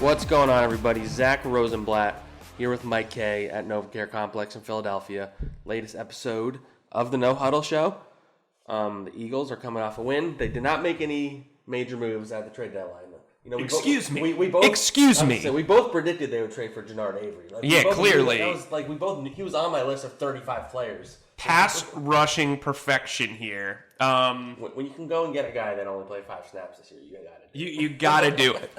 What's going on, everybody? Zack Rosenblatt here with Mike Kaye at NovaCare Complex in Philadelphia. Latest episode of the No Huddle Show. The Eagles are coming off a win. They did not make any major moves at the trade deadline. You know, Excuse me. We both predicted they would trade for Genard Avery. Clearly. He was on my list of 35 players. Pass rushing perfection here. When you can go and get a guy that only played 5 snaps this year, you gotta do it.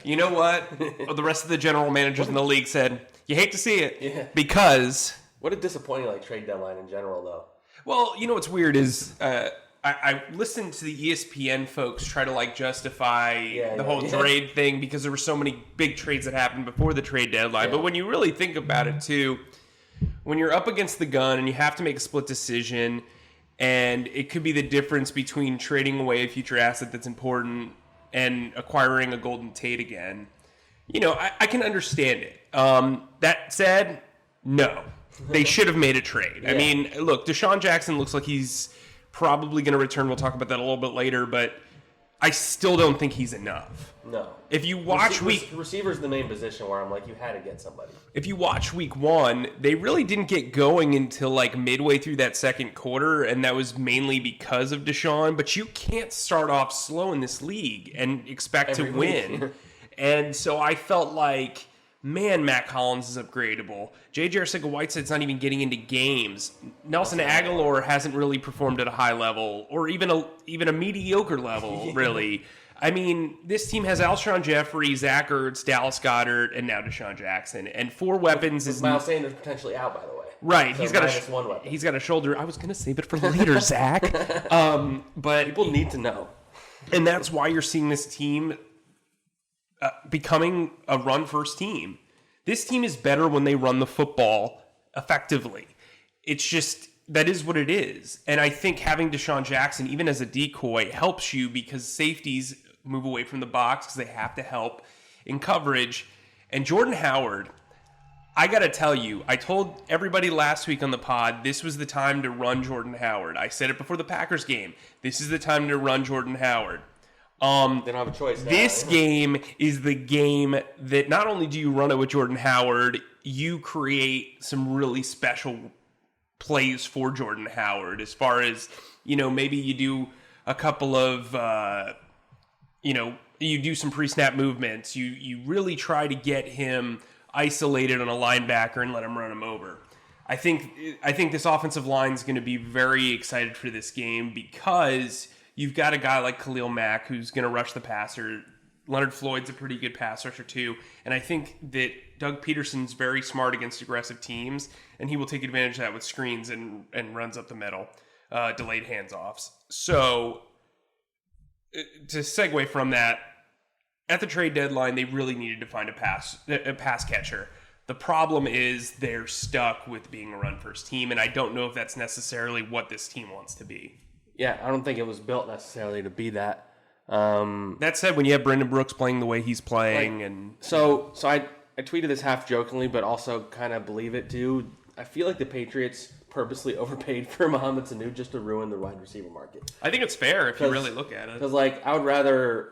You know what? The rest of the general managers in the league said, you hate to see it, because... What a disappointing trade deadline in general, though. Well, you know what's weird is... I listened to the ESPN folks try to justify the whole trade thing because there were so many big trades that happened before the trade deadline. Yeah. But when you really think about it too, when you're up against the gun and you have to make a split decision, and it could be the difference between trading away a future asset that's important and acquiring a Golden Tate again, I can understand it. That said, no, they should have made a trade. Yeah. I mean, look, DeSean Jackson looks like he's probably going to return. We'll talk about that a little bit later, but I still don't think he's enough. No. If you watch receiver's the main position where I'm like, you had to get somebody. If you watch week 1, they really didn't get going until midway through that second quarter, and that was mainly because of DeSean. But you can't start off slow in this league and expect to win. And so I felt like, man, Matt Collins is upgradable. J.J. Arcega-Whiteside's not even getting into games. Nelson Aguilar hasn't really performed at a high level, or even a mediocre level, really. I mean, this team has Alshon Jeffrey, Zach Ertz, Dallas Goedert, and now DeSean Jackson. And 4 weapons is... Miles Sanders potentially out, by the way. Right. So he's got a shoulder. I was going to save it for later, Zach. But people need to know. And that's why you're seeing this team becoming a run-first team. This team is better when they run the football effectively. It's just, that is what it is. And I think having DeSean Jackson, even as a decoy, helps you because safeties move away from the box because they have to help in coverage. And Jordan Howard, I got to tell you, I told everybody last week on the pod, this was the time to run Jordan Howard. I said it before the Packers game. This is the time to run Jordan Howard. They don't have a choice now. This game is the game that not only do you run it with Jordan Howard, you create some really special plays for Jordan Howard as far as, maybe you do a couple of, you do some pre-snap movements. You really try to get him isolated on a linebacker and let him run him over. I think this offensive line is going to be very excited for this game because you've got a guy like Khalil Mack who's going to rush the passer. Leonard Floyd's a pretty good pass rusher too. And I think that Doug Peterson's very smart against aggressive teams, and he will take advantage of that with screens and runs up the middle, delayed hands-offs. So to segue from that, at the trade deadline, they really needed to find a pass catcher. The problem is they're stuck with being a run-first team, and I don't know if that's necessarily what this team wants to be. Yeah, I don't think it was built necessarily to be that. That said, when you have Brendan Brooks playing the way he's playing, so I tweeted this half jokingly, but also kind of believe it too. I feel like the Patriots purposely overpaid for Mohamed Sanu just to ruin the wide receiver market. I think it's fair if you really look at it. Because I would rather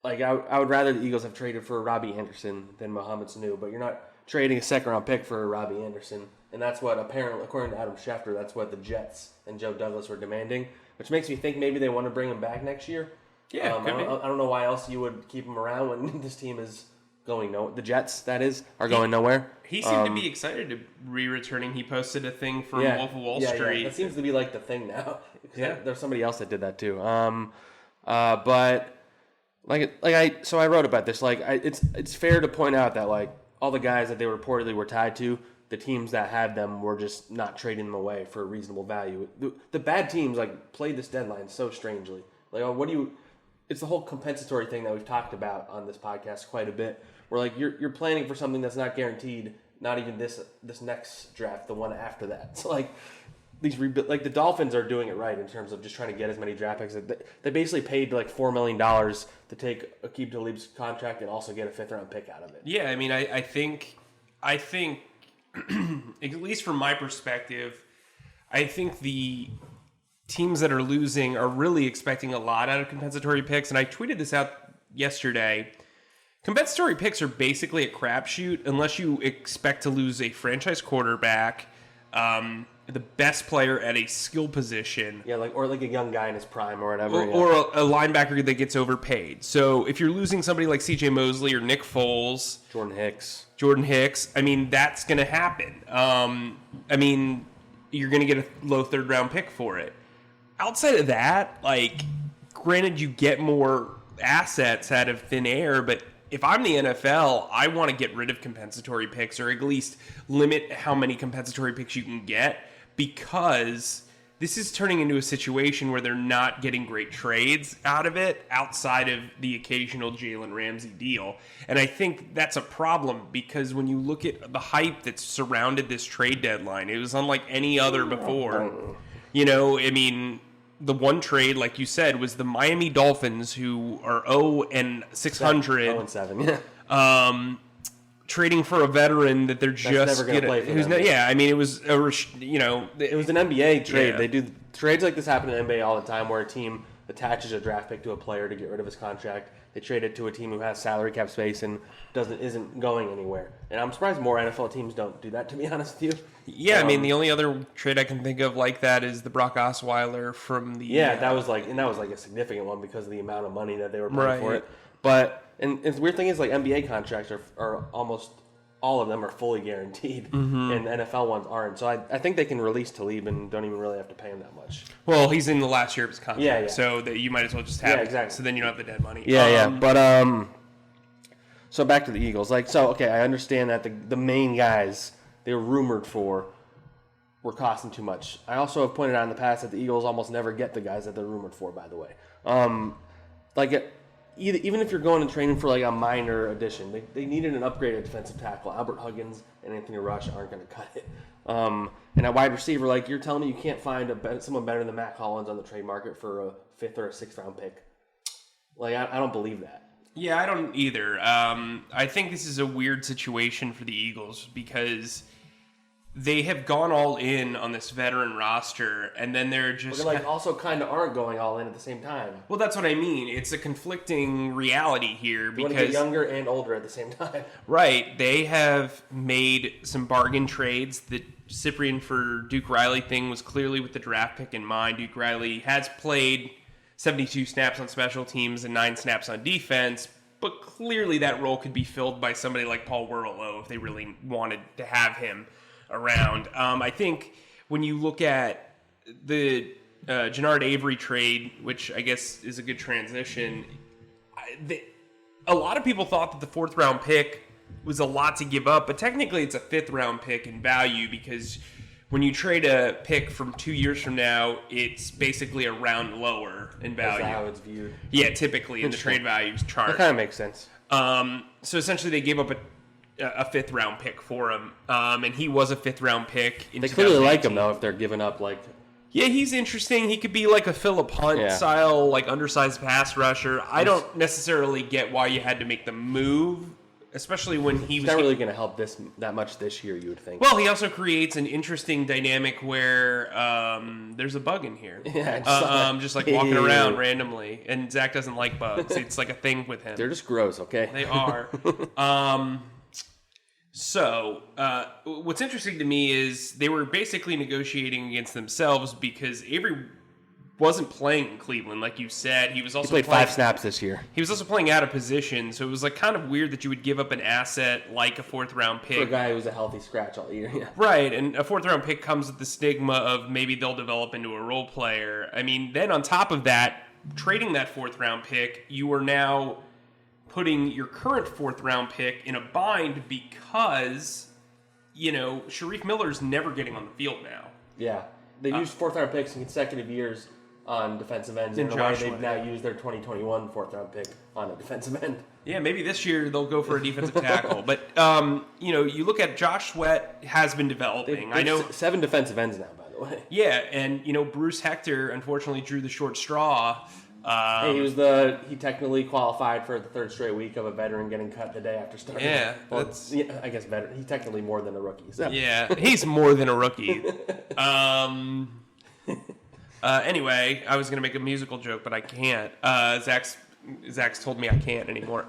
the Eagles have traded for Robbie Anderson than Mohamed Sanu, but you're not trading a second-round pick for Robbie Anderson. And that's what, apparently, according to Adam Schefter, that's what the Jets and Joe Douglas were demanding, which makes me think maybe they want to bring him back next year. Yeah, I don't know why else you would keep him around when this team is going nowhere. The Jets, that is, are going nowhere. He seemed to be excited to re-returning. He posted a thing from Wolf of Wall Street. Yeah, that seems to be the thing now. Yeah. There's somebody else that did that too. But I wrote about this. It's fair to point out that all the guys that they reportedly were tied to, the teams that had them were just not trading them away for a reasonable value. The bad teams played this deadline so strangely. It's the whole compensatory thing that we've talked about on this podcast quite a bit. Where you're planning for something that's not guaranteed, not even this next draft, the one after that. So the Dolphins are doing it right in terms of just trying to get as many draft picks. They basically paid $4 million to take Aqib Talib's contract and also get a 5th-round pick out of it. Yeah, I mean, I think at least from my perspective, I think the teams that are losing are really expecting a lot out of compensatory picks. And I tweeted this out yesterday. Compensatory picks are basically a crapshoot unless you expect to lose a franchise quarterback, the best player at a skill position. Yeah, or a young guy in his prime or whatever. Or a linebacker that gets overpaid. So if you're losing somebody like C.J. Mosley or Nick Foles. Jordan Hicks, I mean, that's going to happen. I mean, you're going to get a low third-round pick for it. Outside of that, granted, you get more assets out of thin air, but if I'm the NFL, I want to get rid of compensatory picks or at least limit how many compensatory picks you can get, because this is turning into a situation where they're not getting great trades out of it outside of the occasional Jalen Ramsey deal. And I think that's a problem, because when you look at the hype that's surrounded this trade deadline, it was unlike any other before. I mean, the one trade, like you said, was the Miami Dolphins, who are 0-600. 0-7, yeah. Trading for a veteran that they're just never going to play for them. I mean, it was it was an NBA trade. Yeah. They do trades like this happen in the NBA all the time, where a team attaches a draft pick to a player to get rid of his contract. They trade it to a team who has salary cap space and isn't going anywhere. And I'm surprised more NFL teams don't do that, to be honest with you. Yeah, I mean, the only other trade I can think of like that is the Brock Osweiler from the... Yeah, that was a significant one because of the amount of money that they were paying for it. But and the weird thing is, NBA contracts are almost all of them are fully guaranteed, and NFL ones aren't. So I think they can release Talib and don't even really have to pay him that much. Well, he's in the last year of his contract, yeah. So that you might as well just have it. Exactly. So then you don't have the dead money. Yeah, But so back to the Eagles. I understand that the main guys they were rumored for were costing too much. I also have pointed out in the past that the Eagles almost never get the guys that they're rumored for, by the way. Even if you're going and training for a minor addition, they needed an upgraded defensive tackle. Albert Huggins and Anthony Rush aren't going to cut it. And a wide receiver, you're telling me you can't find someone better than Matt Collins on the trade market for a 5th or a 6th round pick. I don't believe that. Yeah, I don't either. I think this is a weird situation for the Eagles because they have gone all in on this veteran roster, and then they're just... But they also kind of aren't going all in at the same time. Well, that's what I mean. It's a conflicting reality here because... You want to get younger and older at the same time. Right. They have made some bargain trades. The Cyprian for Duke Riley thing was clearly with the draft pick in mind. Duke Riley has played 72 snaps on special teams and 9 snaps on defense, but clearly that role could be filled by somebody like Paul Werlo if they really wanted to have him around. I think when you look at the Genard Avery trade, which I guess is a good transition, a lot of people thought that the 4th round pick was a lot to give up, but technically it's a 5th round pick in value because when you trade a pick from 2 years from now, it's basically a round lower in value. That's how it's viewed. Yeah, typically in the trade values chart. That kind of makes sense. So essentially they gave up a 5th round pick for him, and he was a 5th round pick. They clearly like him though if they're giving up Yeah, he's interesting. He could be like a Phillip Hunt style, undersized pass rusher. I don't necessarily get why you had to make the move, especially when he's not really going to help that much this year. You would think. Well, he also creates an interesting dynamic where there's a bug in here. Yeah, just walking around randomly, and Zack doesn't like bugs. It's like a thing with him. They're just gross. Okay, they are. So, what's interesting to me is they were basically negotiating against themselves because Avery wasn't playing in Cleveland, like you said. He played 5 snaps this year. He was also playing out of position, so it was kind of weird that you would give up an asset like a 4th round pick. For a guy who was a healthy scratch all year, yeah. Right, and a 4th round pick comes with the stigma of maybe they'll develop into a role player. I mean, then on top of that, trading that 4th round pick, you are now putting your current 4th round pick in a bind because, Sharif Miller's never getting on the field now. Yeah. They've used 4th round picks in consecutive years on defensive ends. In a way, they've now used their 2021 4th round pick on a defensive end. Yeah, maybe this year they'll go for a defensive tackle. But, you look at Josh Sweat has been developing. I know 7 defensive ends now, by the way. Yeah, and, Bruce Hector unfortunately drew the short straw. He technically qualified for the 3rd straight week of a veteran getting cut the day after starting. Yeah, I guess veteran. He's technically more than a rookie. So. Yeah, he's more than a rookie. Anyway, I was gonna make a musical joke, but I can't. Zack's told me I can't anymore.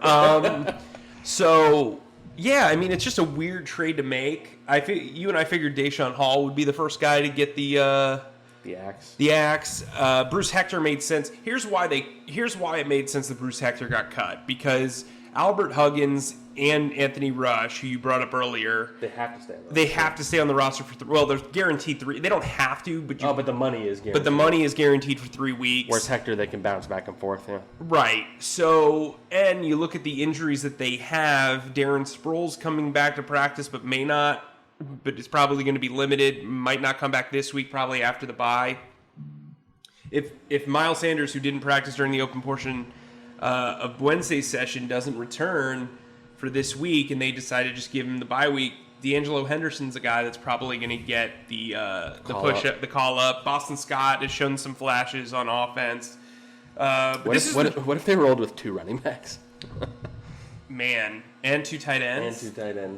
So, yeah, I mean, it's just a weird trade to make. You and I figured Deshaun Hall would be the first guy to get the axe. The axe. Bruce Hector made sense. Here's why it made sense that Bruce Hector got cut, because Albert Huggins and Anthony Rush, who you brought up earlier, they have to stay on the roster. They have to stay on the roster for well, they're guaranteed 3. They don't have to, but but the money is guaranteed. But the money is guaranteed for 3 weeks. Whereas Hector, they can bounce back and forth. Yeah. Right. So, and you look at the injuries that they have. Darren Sproles coming back to practice, but may not. But it's probably going to be limited. Might not come back this week. Probably after the bye. If Miles Sanders, who didn't practice during the open portion of Wednesday's session, doesn't return for this week, and they decide to just give him the bye week, D'Angelo Henderson's a guy that's probably going to get the call up. Boston Scott has shown some flashes on offense. What if they rolled with 2 running backs? Man, and 2 tight ends.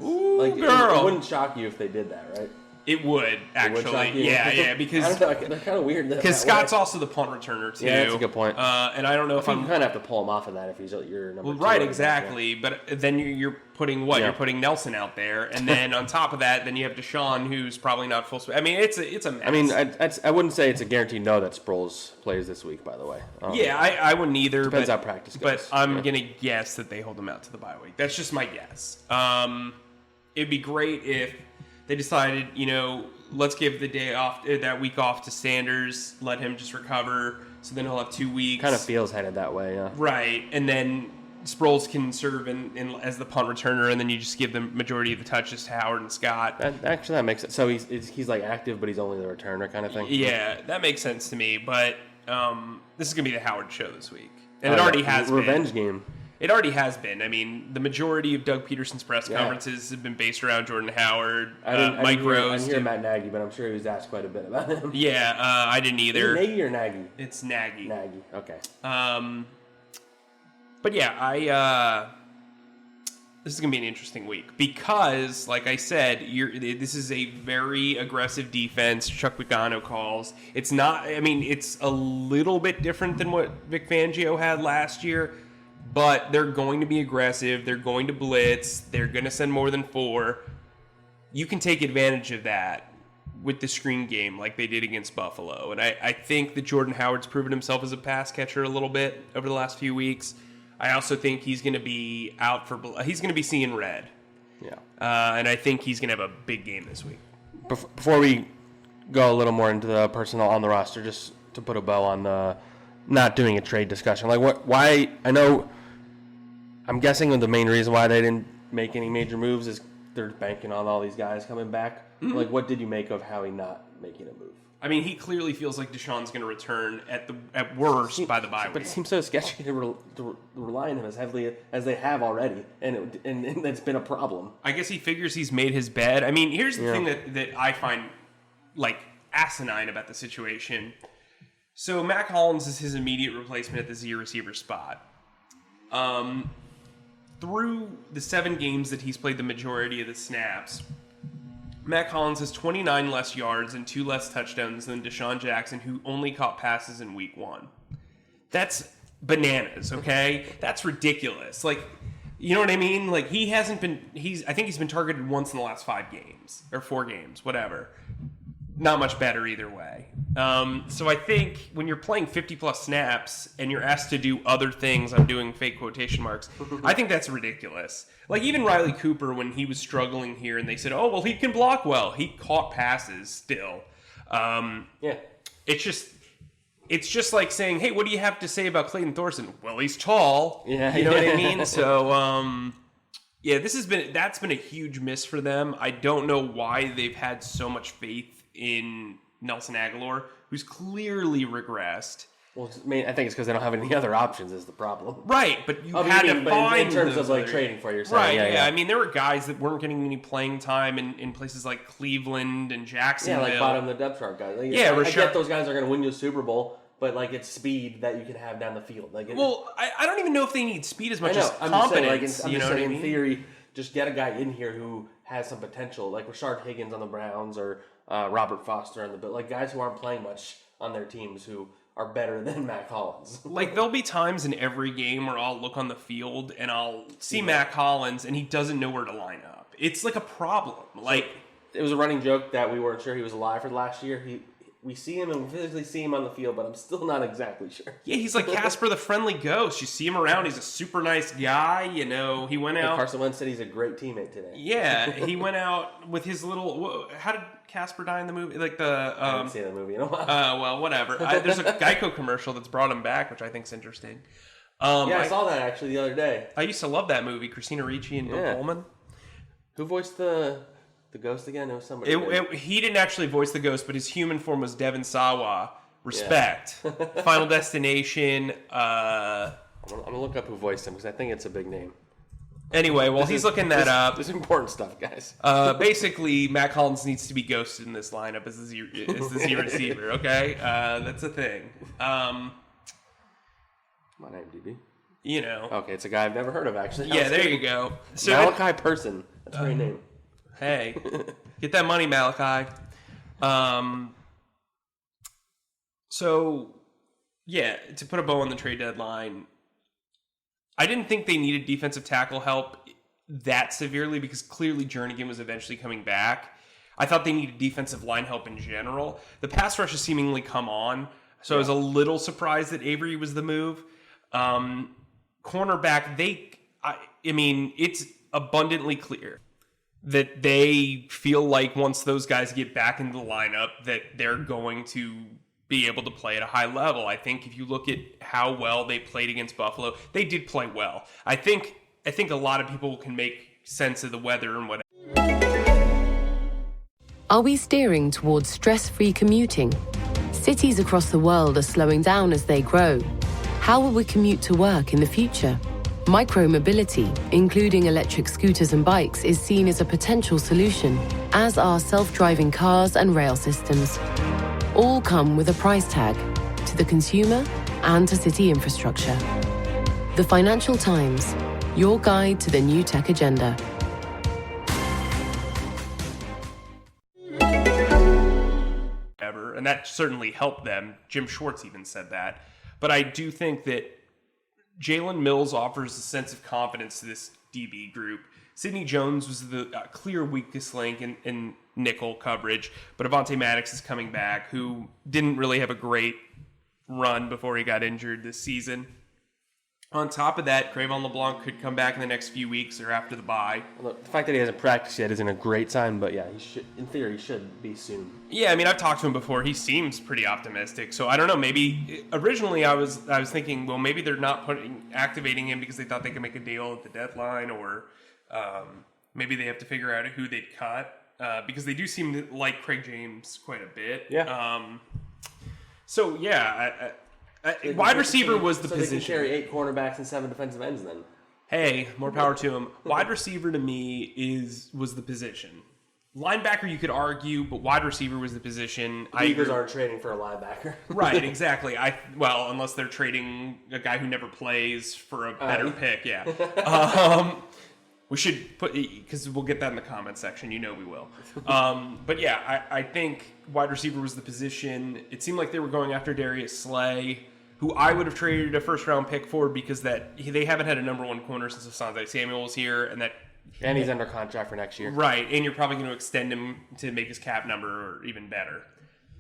Ooh, girl. It wouldn't shock you if they did that, right? It would, actually. Yeah, because I don't know, they're kind of weird. Because Scott's also the punt returner, too. Yeah, that's a good point. And I don't know if I'm kind of have to pull him off of that if he's your number 2. Right, exactly. But then you're putting what? Yeah. You're putting Nelson out there, and then on top of that, then you have DeSean, who's probably not full speed. I mean, it's a mess. I mean, I wouldn't say it's a guaranteed no that Sproles plays this week, by the way. I wouldn't either. Depends how practice goes. But I'm going to guess that they hold him out to the bye week. That's just my guess. It'd be great if they decided, let's give the day off, that week off to Sanders, let him just recover, so then he'll have 2 weeks. Kind of feels headed that way, yeah. Right, and then Sproles can serve as the punt returner, and then you just give the majority of the touches to Howard and Scott. That makes sense. So he's like active, but he's only the returner kind of thing? Yeah, that makes sense to me, but this is going to be the Howard show this week. And it already has been. Revenge game. It already has been. I mean, the majority of Doug Peterson's press conferences have been based around Jordan Howard, Mike Rose. I didn't hear Matt Nagy, but I'm sure he was asked quite a bit about him. Yeah, I didn't either. Is it Nagy or Nagy? It's Nagy. Nagy, okay. But yeah, this is going to be an interesting week because, like I said, this is a very aggressive defense Chuck Pagano calls. It's not, I mean, it's a little bit different than what Vic Fangio had last year, but they're going to be aggressive. They're going to blitz. They're going to send more than 4. You can take advantage of that with the screen game like they did against Buffalo. And I think that Jordan Howard's proven himself as a pass catcher a little bit over the last few weeks. I also think he's going to be he's going to be seeing red. Yeah. And I think he's going to have a big game this week. Before we go a little more into the personnel on the roster, just to put a bow on the not doing a trade discussion. Why, I know, I'm guessing the main reason why they didn't make any major moves is they're banking on all these guys coming back. Mm-hmm. What did you make of Howie not making a move? I mean, he clearly feels like DeSean's going to return at worst by the bye week. But it seems so sketchy to rely on him as heavily as they have already, and that's been a problem. I guess he figures he's made his bed. I mean, here's the thing that I find asinine about the situation. So Mac Hollins is his immediate replacement at the Z receiver spot. Through the 7 games that he's played the majority of the snaps, Mac Hollins has 29 less yards and 2 less touchdowns than DeSean Jackson, who only caught passes in week 1. That's bananas, okay? That's ridiculous. You know what I mean? I think he's been targeted once in the last 5 games, or 4 games, whatever. Not much better either way. So I think when you're playing 50-plus snaps and you're asked to do other things, I'm doing fake quotation marks, I think that's ridiculous. Even Riley Cooper, when he was struggling here, and they said, oh, well, he can block well. He caught passes still. It's just like saying, hey, what do you have to say about Clayton Thorson? Well, he's tall. Yeah, you know what I mean? So, that's been a huge miss for them. I don't know why they've had so much faith in Nelson Aguilar, who's clearly regressed. Well, I think it's because they don't have any other options is the problem. Right, but you had to find in terms of trading for yourself. Right, yeah. I mean, there were guys that weren't getting any playing time in places like Cleveland and Jacksonville. Yeah, bottom of the depth chart guys. I get those guys are going to win you a Super Bowl, but it's speed that you can have down the field. I don't even know if they need speed as much as confidence. I'm just saying, in theory, just get a guy in here who has some potential, like Rashard Higgins on the Browns or Robert Foster on the Bills, guys who aren't playing much on their teams who are better than Mac Hollins. Like, there'll be times in every game where I'll look on the field and I'll see Mac Hollins and he doesn't know where to line up. It's like a problem. Like, it was a running joke that we weren't sure he was alive for last year. We see him and we physically see him on the field, but I'm still not exactly sure. Yeah, he's like Casper the Friendly Ghost. You see him around, he's a super nice guy. You know, he went out. And Carson Wentz said he's a great teammate today. Yeah, he went out with his little. How did Casper die in the movie? Like the. I haven't seen the movie in a while. Well, whatever. There's a Geico commercial that's brought him back, which I think's interesting. I saw that actually the other day. I used to love that movie. Christina Ricci and Bill Pullman. Who voiced the ghost again? It was somebody. He didn't actually voice the ghost, but his human form was Devon Sawa. Respect. Yeah. Final Destination. I'm gonna look up who voiced him because I think it's a big name. Anyway, while he's looking that up, this is important stuff, guys. Basically, Mac Hollins needs to be ghosted in this lineup as the Z receiver. Okay, that's a thing. My name, DB. You know. Okay, it's a guy I've never heard of actually. Yeah, there you go. So Malachi Person. That's a great name. Hey, get that money, Malachi. So, yeah, to put a bow on the trade deadline, I didn't think they needed defensive tackle help that severely because clearly Jernigan was eventually coming back. I thought they needed defensive line help in general. The pass rush has seemingly come on, so I was a little surprised that Avery was the move. Cornerback, I mean, it's abundantly clear that they feel like once those guys get back into the lineup that they're going to be able to play at a high level. I think if you look at how well they played against Buffalo, they did play well. I think a lot of people can make sense of the weather and whatever. Are we steering towards stress-free commuting? Cities across the world are slowing down as they grow. How will we commute to work in the future? Micromobility, including electric scooters and bikes, is seen as a potential solution, as are self-driving cars and rail systems. All come with a price tag to the consumer and to city infrastructure. The Financial Times, your guide to the new tech agenda. And that certainly helped them. Jim Schwartz even said that. But I do think that Jalen Mills offers a sense of confidence to this DB group. Sidney Jones was the clear weakest link in nickel coverage, but Avonte Maddox is coming back, who didn't really have a great run before he got injured this season. On top of that, Crayvon LeBlanc could come back in the next few weeks or after the bye. Well, the fact that he hasn't practiced yet isn't a great sign, but yeah, he should, in theory, he should be soon. Yeah, I mean, I've talked to him before. He seems pretty optimistic. So I don't know. Maybe originally I was thinking, well, maybe they're not activating him because they thought they could make a deal at the deadline, or maybe they have to figure out who they'd cut because they do seem to like Craig James quite a bit. Yeah. So yeah. Wide receiver was the position. They can carry 8 cornerbacks and 7 defensive ends then. Hey, more power to him. Wide receiver to me was the position. Linebacker you could argue, but wide receiver was the position. The Eagles aren't trading for a linebacker. Right, exactly. Unless they're trading a guy who never plays for a better pick, yeah. We should put, because we'll get that in the comment section. You know we will. But yeah, I think wide receiver was the position. It seemed like they were going after Darius Slay, who I would have traded a first-round pick for because they haven't had a number 1 corner since Asante Samuel was here, and he's under contract for next year. Right, and you're probably going to extend him to make his cap number even better.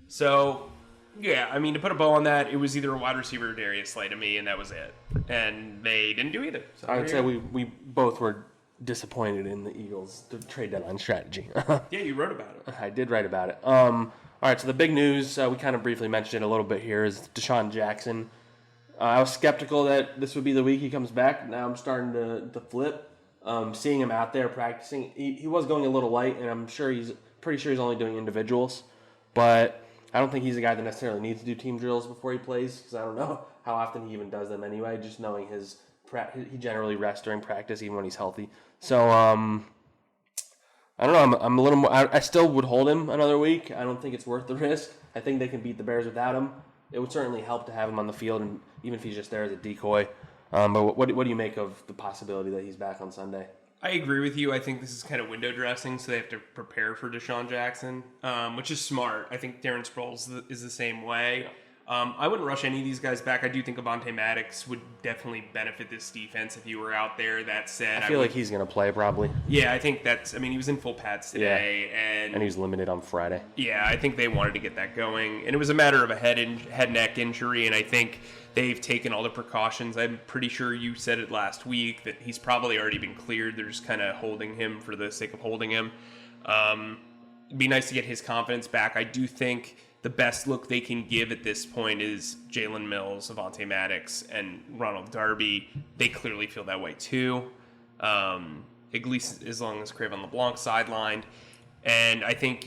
So, yeah, I mean, to put a bow on that, it was either a wide receiver or Darius Slay to me, and that was it. And they didn't do either. So I would say we both were disappointed in the Eagles' trade deadline strategy. Yeah, you wrote about it. I did write about it. All right, so the big news, we kind of briefly mentioned it a little bit here, is DeSean Jackson. I was skeptical that this would be the week he comes back. Now I'm starting to flip. Seeing him out there practicing, he was going a little light, and I'm pretty sure he's only doing individuals. But I don't think he's a guy that necessarily needs to do team drills before he plays, because I don't know how often he even does them anyway, just knowing he generally rests during practice, even when he's healthy. So, I don't know. I'm a little more. I still would hold him another week. I don't think it's worth the risk. I think they can beat the Bears without him. It would certainly help to have him on the field, and even if he's just there as a decoy. But what do you make of the possibility that he's back on Sunday? I agree with you. I think this is kind of window dressing, so they have to prepare for DeSean Jackson, which is smart. I think Darren Sproles is the same way. I wouldn't rush any of these guys back. I do think Avonte Maddox would definitely benefit this defense if he were out there. That said, I feel like he's going to play probably. Yeah, I think he was in full pads today. And he was limited on Friday. Yeah, I think they wanted to get that going. And it was a matter of a head neck injury, and I think they've taken all the precautions. I'm pretty sure you said it last week that he's probably already been cleared. They're just kind of holding him for the sake of holding him. It'd be nice to get his confidence back. I do think the best look they can give at this point is Jalen Mills, Avonte Maddox, and Ronald Darby. They clearly feel that way too. At least as long as Craven LeBlanc's sidelined. And I think,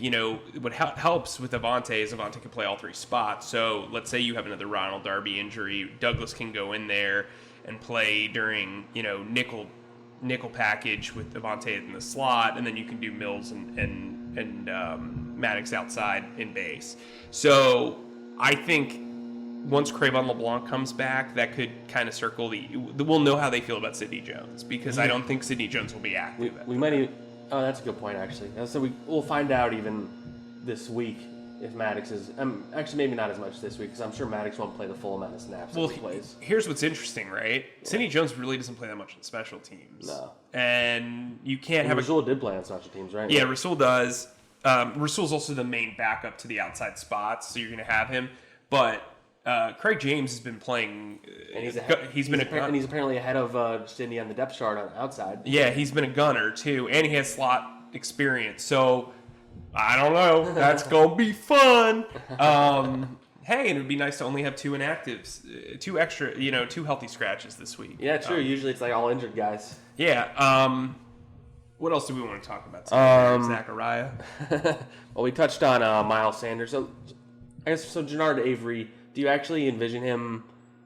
what helps with Avonte is Avonte can play all three spots. So let's say you have another Ronald Darby injury. Douglas can go in there and play during, nickel package with Avonte in the slot, and then you can do Mills and Maddox outside in base. So I think once Craven LeBlanc comes back, that could kind of circle we'll know how they feel about Sidney Jones, because I don't think Sidney Jones will be active. We might even. Oh, that's a good point, actually. So we'll find out even this week if Maddox is. Actually, maybe not as much this week, because I'm sure Maddox won't play the full amount of snaps that he plays. Here's what's interesting, right? Yeah. Sidney Jones really doesn't play that much on special teams. No. And you can't have Rasul did play on special teams, right? Yeah, Rasul does. Rasul's also the main backup to the outside spots, so you're going to have him. But Craig James has been playing. And he's apparently ahead of Sidney on the depth chart on the outside. Yeah, he's been a gunner too, and he has slot experience. So I don't know. That's gonna be fun. Hey, and it'd be nice to only have two inactives, two extra, two healthy scratches this week. Yeah, true. Usually it's like all injured guys. Yeah. What else do we want to talk about today? Zachariah. Well, we touched on Miles Sanders. So I guess Genard Avery. Do you actually envision him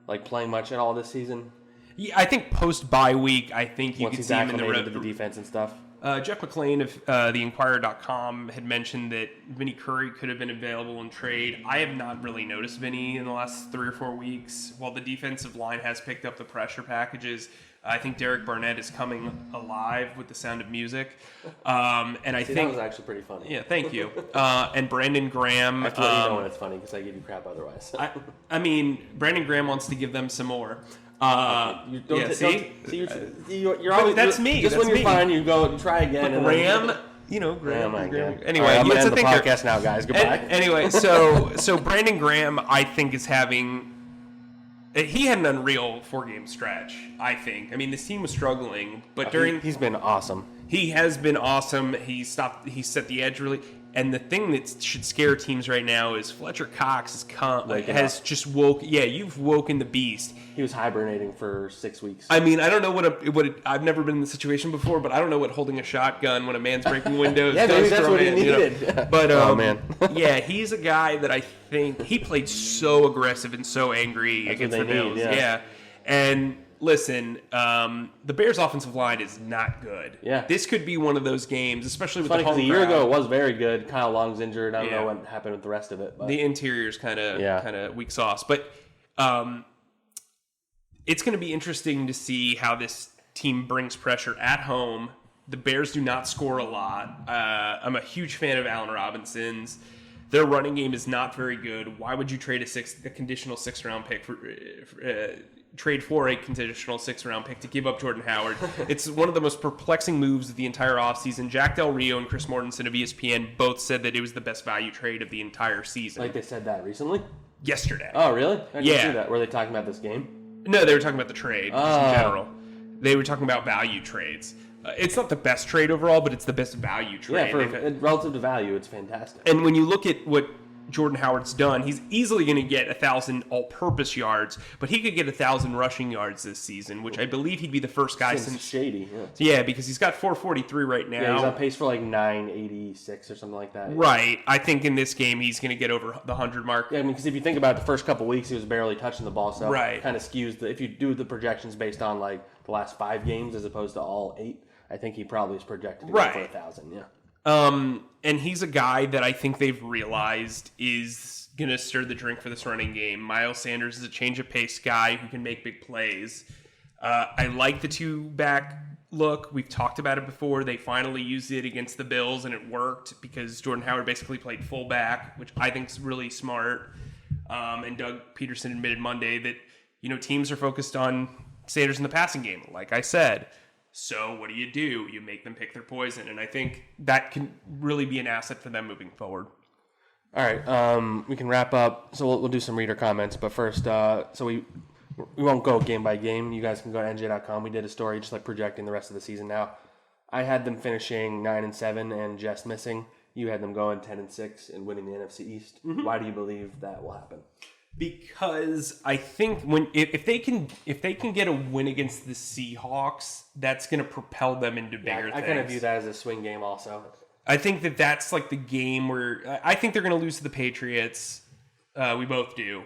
like playing much at all this season? Yeah, I think post bye week, I think you could see him in the defense and stuff. Jeff McClain of theinquirer.com had mentioned that Vinny Curry could have been available in trade. I have not really noticed Vinny in the last 3 or 4 weeks. While the defensive line has picked up the pressure packages, I think Derek Barnett is coming alive with the sound of music. And I think that was actually pretty funny. Yeah, thank you. And Brandon Graham. I have to let you know when it's funny because I give you crap otherwise. I mean, Brandon Graham wants to give them some more. You're always that's me. Just that's when you're me. fine, you go and try again. But Graham, Graham. Anyway, right, I'm gonna end the podcast now, guys. Goodbye. Anyway, so Brandon Graham, I think, is having. He had an unreal 4-game stretch, I think. I mean, this team was struggling, but he's been awesome. He has been awesome. He set the edge really. And the thing that should scare teams right now is Fletcher Cox has just woke. Yeah, you've woken the beast. He was hibernating for 6 weeks. I mean, I don't know I've never been in this situation before, but I don't know what holding a shotgun when a man's breaking windows. Yeah, maybe that's what he needed. But oh man, yeah, he's a guy that I think he played so aggressive and so angry against the Bills. Yeah, and. Listen, the Bears' offensive line is not good. Yeah. This could be one of those games, especially with the home crowd. A year ago, it was very good. Kyle Long's injured. I don't know what happened with the rest of it. But. The interior's kind of weak sauce. But it's going to be interesting to see how this team brings pressure at home. The Bears do not score a lot. I'm a huge fan of Allen Robinson's. Their running game is not very good. Why would you trade a conditional 6th-round pick trade for a conditional 6th-round pick to give up Jordan Howard? It's one of the most perplexing moves of the entire offseason. Jack Del Rio and Chris Mortensen of ESPN both said that it was the best value trade of the entire season. Like they said that recently? Yesterday. Oh, really? I didn't see that. Were they talking about this game? No, they were talking about the trade just in general. They were talking about value trades. It's not the best trade overall, but it's the best value trade. Yeah, relative to value, it's fantastic. And when you look at what Jordan Howard's done, he's easily going to get 1,000 all-purpose yards, but he could get 1,000 rushing yards this season, which I believe he'd be the first guy since Shady. Yeah, because he's got 443 right now. Yeah, he's on pace for like 986 or something like that. Yeah. Right. I think in this game he's going to get over the 100 mark. Yeah, I mean, because if you think about it, the first couple weeks he was barely touching the ball, so right. It kind of skews if you do the projections based on like the last 5 games as opposed to all 8. I think he probably is projected to go for 1,000. Yeah. And he's a guy that I think they've realized is going to stir the drink for this running game. Miles Sanders is a change of pace guy who can make big plays. I like the 2-back look. We've talked about it before. They finally used it against the Bills, and it worked because Jordan Howard basically played fullback, which I think is really smart. And Doug Peterson admitted Monday that, teams are focused on Sanders in the passing game, like I said. So what do? You make them pick their poison. And I think that can really be an asset for them moving forward. All right, we can wrap up. So we'll do some reader comments. But first, so we won't go game by game. You guys can go to NJ.com. We did a story just like projecting the rest of the season now. I had them finishing 9-7 and just missing. You had them going 10-6 and winning the NFC East. Mm-hmm. Why do you believe that will happen? Because I think if they can get a win against the Seahawks, that's going to propel them into bigger things. I kind of view that as a swing game also. I think that's like the game where I think they're going to lose to the Patriots. We both do.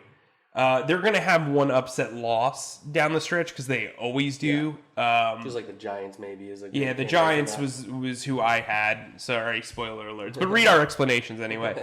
They're going to have one upset loss down the stretch because they always do. Feels like the Giants maybe is. The Giants was who I had. Sorry, spoiler alerts. But read our explanations anyway.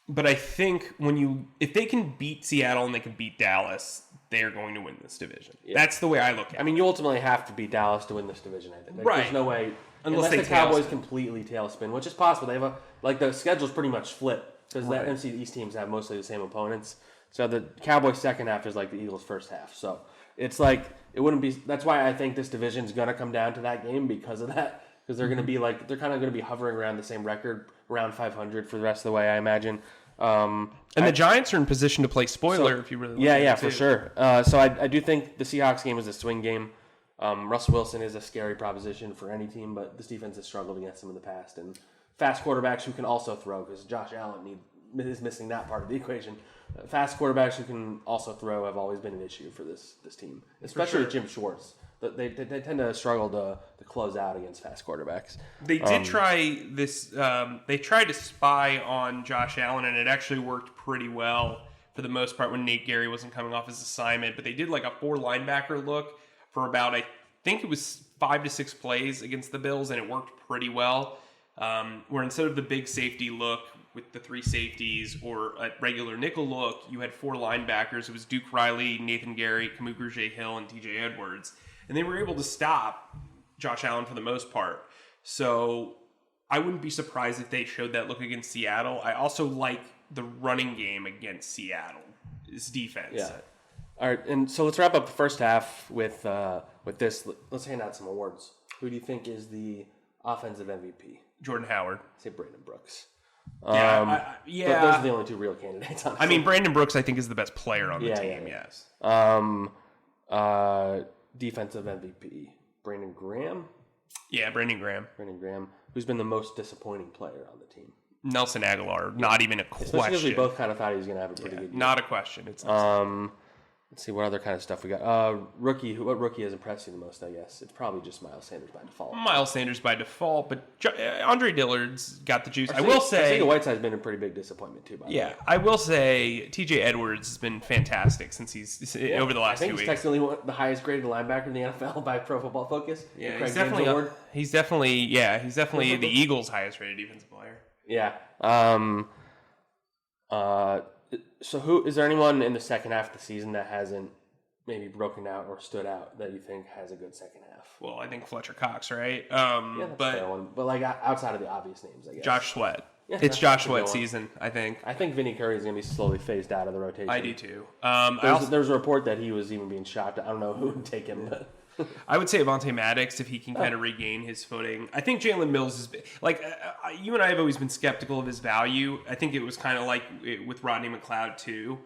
But I think if they can beat Seattle and they can beat Dallas, they are going to win this division. Yeah. That's the way I look at it. I mean, you ultimately have to beat Dallas to win this division, I think. Right. There's no way. Unless the Cowboys completely tailspin, which is possible. They have the schedule's pretty much flipped. Because the NFC East teams have mostly the same opponents. So the Cowboys' second half is like the Eagles' first half. So it's like, it wouldn't be... That's why I think this division's going to come down to that game because of that. Because they're going to be like... They're kind of going to be hovering around the same record, around 500 for the rest of the way, I imagine. The Giants are in position to play spoiler if you really want to. Yeah, for sure. So I do think the Seahawks game is a swing game. Russell Wilson is a scary proposition for any team, but this defense has struggled against him in the past. And fast quarterbacks who can also throw, because Josh Allen is missing that part of the equation. Fast quarterbacks who can also throw have always been an issue for this team, especially with Jim Schwartz. They tend to struggle to close out against fast quarterbacks. They did try this. They tried to spy on Josh Allen, and it actually worked pretty well for the most part when Nate Gary wasn't coming off his assignment. But they did like a 4 linebacker look for about, I think it was 5 to 6 plays against the Bills, and it worked pretty well. Where instead of the big safety look with the 3 safeties or a regular nickel look, you had 4 linebackers. It was Duke Riley, Nathan Gary, Camus Grugier-Hill, and TJ Edwards. And they were able to stop Josh Allen for the most part. So I wouldn't be surprised if they showed that look against Seattle. I also like the running game against Seattle's defense. Yeah. All right, and so let's wrap up the first half with this. Let's hand out some awards. Who do you think is the offensive MVP? Jordan Howard. Say Brandon Brooks. Yeah. Those are the only 2 real candidates. Honestly. I mean, Brandon Brooks, I think, is the best player on the team. Yes. Defensive MVP, Brandon Graham. Yeah, Brandon Graham. Who's been the most disappointing player on the team? Nelson Aguilar. Not even a question. Especially because we both kind of thought he was going to have a pretty good year. Not a question. It's let's see what other kind of stuff we got. Rookie. What rookie has impressed you the most? I guess it's probably just Miles Sanders by default. But Andre Dillard's got the juice. I will say Whiteside's been a pretty big disappointment too. By the way. I will say TJ Edwards has been fantastic since he's over the last 2 weeks. He's technically the highest graded linebacker in the NFL by Pro Football Focus. Yeah, he's definitely the Eagles' highest rated defensive player. Yeah. So is there anyone in the second half of the season that hasn't maybe broken out or stood out that you think has a good second half? Well, I think Fletcher Cox, right? That's a fair one. But like outside of the obvious names, I guess. Josh Sweat. Yeah, it's Josh Sweat season, I think. I think Vinny Curry is going to be slowly phased out of the rotation. I do too. There was a report that he was even being shopped. I don't know who would take him, but I would say Avonte Maddox if he can kind of regain his footing. I think Jalen Mills is like you and I have always been skeptical of his value. I think it was kind of like with Rodney McLeod too,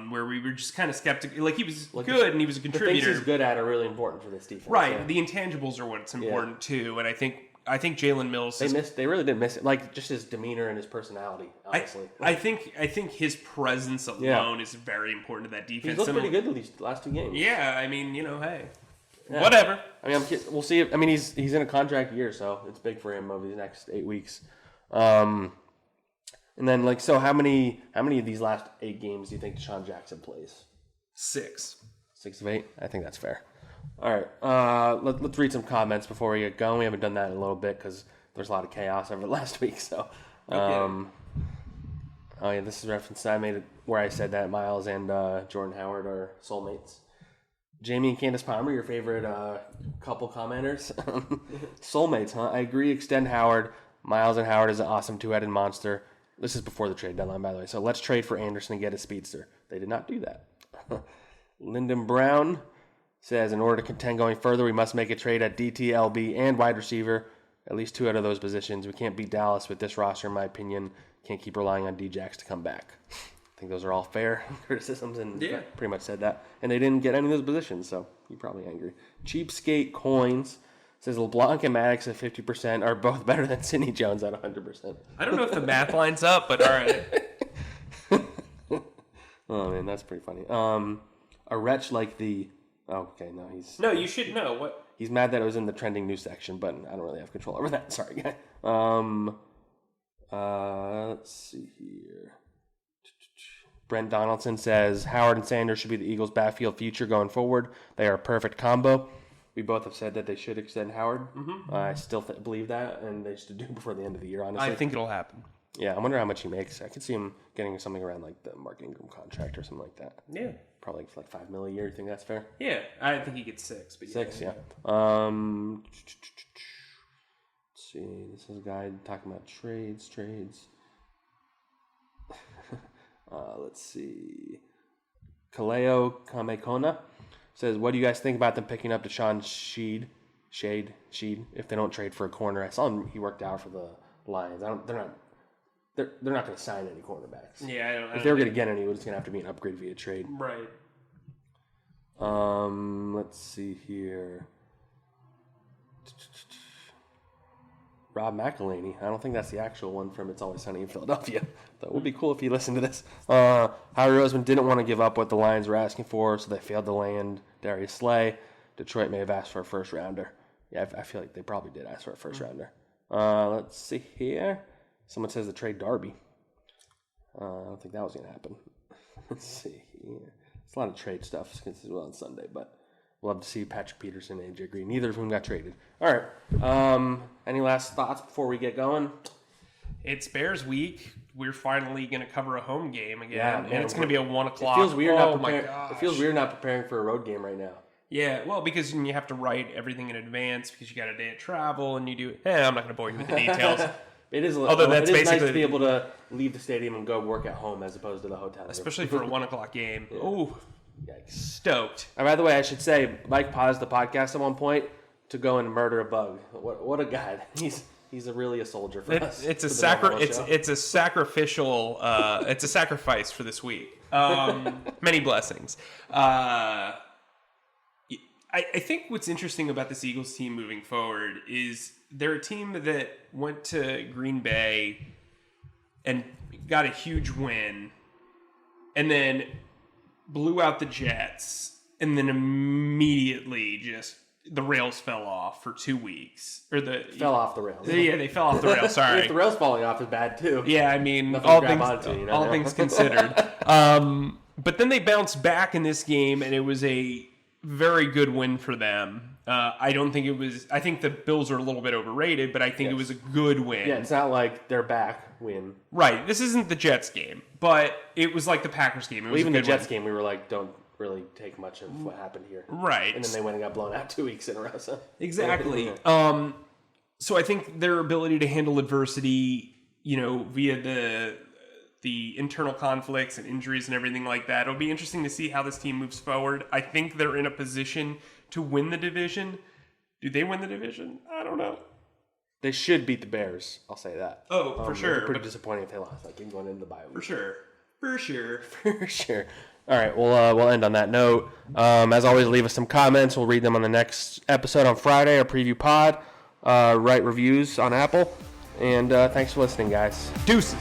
where we were just kind of skeptical. Like he was good and he was a contributor. The things he's good at are really important for this defense. Right. Yeah. The intangibles are what's important too, and I think Jalen Mills. They really did miss it. Like just his demeanor and his personality. Honestly, I think his presence alone is very important to that defense. He's looked pretty good these last 2 games. Yeah, I mean, hey. Yeah. Whatever. I mean, we'll see. I mean, he's in a contract year, so it's big for him over these next 8 weeks. And then, so how many of these last 8 games do you think DeSean Jackson plays? 6. 6 of 8? I think that's fair. All right. Let's read some comments before we get going. We haven't done that in a little bit because there's a lot of chaos over the last week. So, this is reference. I made it where I said that Miles and Jordan Howard are soulmates. Jamie and Candace Palmer, your favorite couple commenters. Soulmates, huh? I agree. Extend Howard. Miles and Howard is an awesome 2-headed monster. This is before the trade deadline, by the way. So let's trade for Anderson and get a speedster. They did not do that. Lyndon Brown says, in order to contend going further, we must make a trade at DT, LB, and wide receiver. At least 2 out of those positions. We can't beat Dallas with this roster, in my opinion. Can't keep relying on D-Jax to come back. I think those are all fair criticisms, and pretty much said that. And they didn't get any of those positions, so you're probably angry. Cheapskate Coins says LeBlanc and Maddox at 50% are both better than Sidney Jones at 100%. I don't know if the math lines up, but all right. Oh, man, that's pretty funny. A wretch like the... Oh, okay, no, he's... No, you should know. What? He's mad that it was in the trending news section, but I don't really have control over that. Sorry, guy. Let's see here. Brent Donaldson says, Howard and Sanders should be the Eagles' backfield future going forward. They are a perfect combo. We both have said that they should extend Howard. Mm-hmm. I still believe that, and they should do it before the end of the year, honestly. I think it'll happen. Yeah, I wonder how much he makes. I could see him getting something around like the Mark Ingram contract or something like that. Yeah. Probably for like $5 million a year. You think that's fair? Yeah, I think he gets 6. But 6, yeah. Let's see. This is a guy talking about trades. Let's see. Kaleo Kamekona says, what do you guys think about them picking up DeSean Shade if they don't trade for a corner? I saw him. He worked out for the Lions. They're not going to sign any cornerbacks. Yeah, if they were going to get any, it was going to have to be an upgrade via trade. Right. Let's see here. Rob McElhaney. I don't think that's the actual one from It's Always Sunny in Philadelphia. That would be cool if he listened to this. Howie Roseman didn't want to give up what the Lions were asking for, so they failed to land Darius Slay. Detroit may have asked for a first rounder. Yeah, I feel like they probably did ask for a first rounder. Let's see here. Someone says the trade Darby. I don't think that was going to happen. Let's see here. It's a lot of trade stuff since it's on Sunday, but we'll have to see Patrick Peterson and AJ Green. Neither of whom got traded. All right. Any last thoughts before we get going? It's Bears week. We're finally going to cover a home game again, Yeah, man, and it's going to be at 1 o'clock. It feels weird. My It feels weird not preparing for a road game right now. Yeah, well, because you have to write everything in advance because you got a day of travel and you do. I'm not going to bore you with the details. It is. Although that's basically nice to be able to leave the stadium and go work at home as opposed to the hotel, especially for a 1 o'clock game. Yeah. Oh, stoked! And by the way, I should say Mike paused the podcast at one point to go and murder a bug. What a guy! He's really a soldier for us. It's a sacrificial. It's a sacrifice for this week. Many blessings. I think what's interesting about this Eagles team moving forward is they're a team that went to Green Bay and got a huge win and then blew out the Jets and then immediately just the rails fell off for 2 weeks. Fell off the rails. Yeah, they fell off the rails. Sorry. If the rails falling off is bad too. Yeah, I mean, all things considered. But then they bounced back in this game and it was a very good win for them. I don't think it was. I think the Bills are a little bit overrated, but I think it was a good win. Yeah, it's not like their back win. Right. This isn't the Jets game, but it was like the Packers game. It was even the Jets game, we were like, don't really take much of what happened here. Right. And then they went and got blown out 2 weeks in a row. So. Exactly. So I think their ability to handle adversity, via the internal conflicts and injuries and everything like that. It'll be interesting to see how this team moves forward. I think they're in a position to win the division. Do they win the division? I don't know. They should beat the Bears. I'll say that. Oh, for sure. Pretty disappointing if they lost. Like going into the bye week. For sure. All right, we'll end on that note. As always, leave us some comments. We'll read them on the next episode on Friday, our preview pod. Write reviews on Apple. And thanks for listening, guys. Deuces.